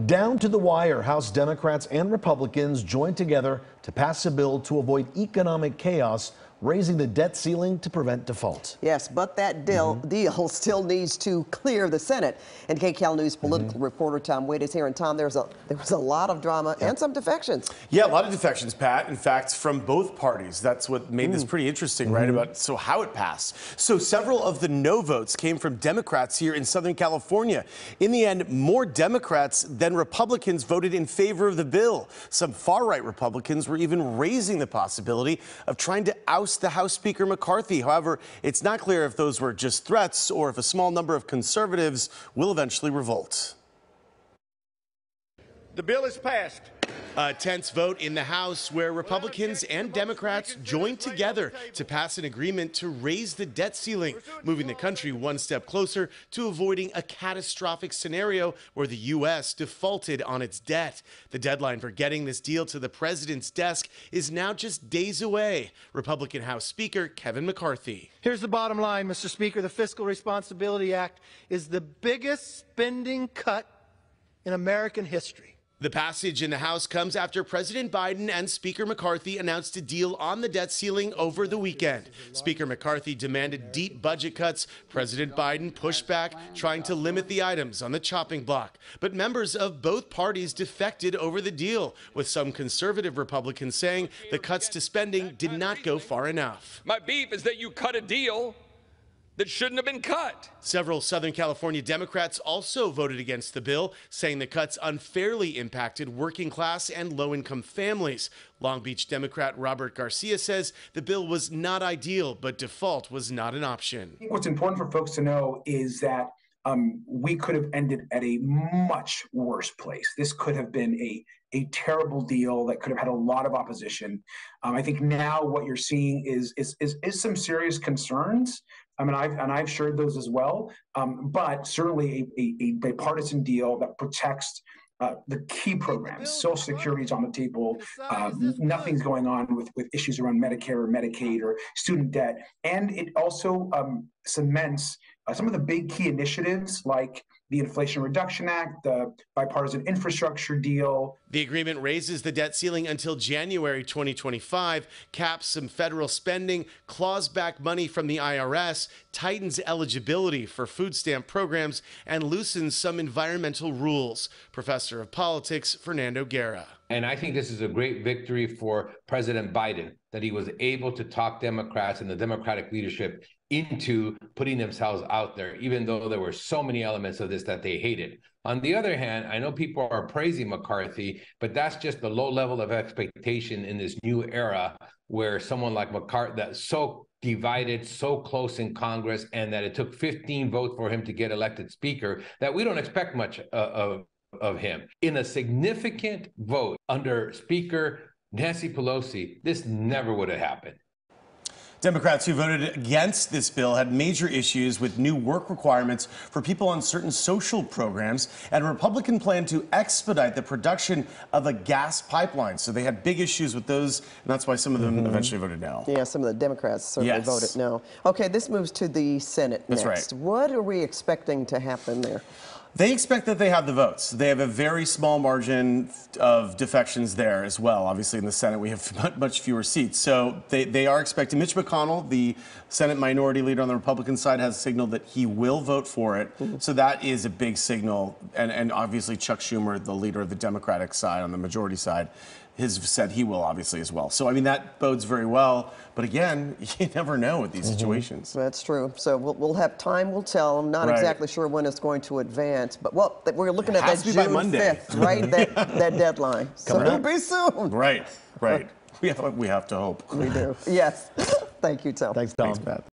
Down to the wire, House Democrats and Republicans joined together to pass a bill to avoid economic chaos, raising the debt ceiling to prevent default. Yes, but that deal still needs to clear the Senate. And KCAL News political reporter Tom Wade is here. And Tom, there was a lot of drama and some defections. Yeah, a lot of defections, Pat. In fact, from both parties. That's what made this pretty interesting, right? About how it passed. So several of the no votes came from Democrats here in Southern California. In the end, more Democrats than Republicans voted in favor of the bill. Some far-right Republicans were even raising the possibility of trying to oust the House Speaker McCarthy. However, it's not clear if those were just threats or if a small number of conservatives will eventually revolt. The bill is passed. A tense vote in the House where Republicans and Democrats joined together to pass an agreement to raise the debt ceiling, moving the country one step closer to avoiding a catastrophic scenario where the U.S. defaulted on its debt. The deadline for getting this deal to the president's desk is now just days away. Republican House Speaker Kevin McCarthy. Here's the bottom line, Mr. Speaker. The Fiscal Responsibility Act is the biggest spending cut in American history. The passage in the House comes after President Biden and Speaker McCarthy announced a deal on the debt ceiling over the weekend. Speaker McCarthy demanded deep budget cuts. President Biden pushed back, trying to limit the items on the chopping block. But members of both parties defected over the deal, with some conservative Republicans saying the cuts to spending did not go far enough. My beef is that you cut a deal that shouldn't have been cut. Several Southern California Democrats also voted against the bill, saying the cuts unfairly impacted working class and low-income families. Long Beach Democrat Robert Garcia says the bill was not ideal, but default was not an option. I think what's important for folks to know is that we could have ended at a much worse place. This could have been a terrible deal that could have had a lot of opposition. I think now what you're seeing is some serious concerns. I mean, I've shared those as well, but certainly a bipartisan deal that protects the key programs. Social Security is on the table. Nothing's going on with issues around Medicare or Medicaid or student debt. And it also cements some of the big key initiatives like the Inflation Reduction Act, the bipartisan infrastructure deal. The agreement raises the debt ceiling until January 2025, caps some federal spending, claws back money from the IRS, tightens eligibility for food stamp programs, and loosens some environmental rules. Professor of Politics, Fernando Guerra. And I think this is a great victory for President Biden, that he was able to talk Democrats and the Democratic leadership into putting themselves out there, even though there were so many elements of this that they hated. On the other hand, I know people are praising McCarthy, but that's just the low level of expectation in this new era where someone like McCarthy, that's so divided, so close in Congress, and that it took 15 votes for him to get elected speaker, that we don't expect much of him. In a significant vote under Speaker Nancy Pelosi, this never would have happened. Democrats who voted against this bill had major issues with new work requirements for people on certain social programs and a Republican plan to expedite the production of a gas pipeline. So they had big issues with those, and that's why some of them eventually voted no. Yeah, some of the Democrats certainly voted no. Okay, this moves to the Senate next. That's right. What are we expecting to happen there? They expect that they have the votes. They have a very small margin of defections there as well. Obviously, in the Senate, we have much fewer seats. So they are expecting. Mitch McConnell, the Senate minority leader on the Republican side, has signaled that he will vote for it. So that is a big signal. And obviously, Chuck Schumer, the leader of the Democratic side on the majority side, has said he will obviously as well. So, I mean, that bodes very well. But again, you never know with these situations. That's true. So we'll have time will tell. I'm not exactly sure when it's going to advance. But, well, we're looking at that June 5th, right? that deadline. So it'll be soon. Right. We have to hope. We do. Yes. Thank you, Tom. Thanks, Tom. Thanks, Pat.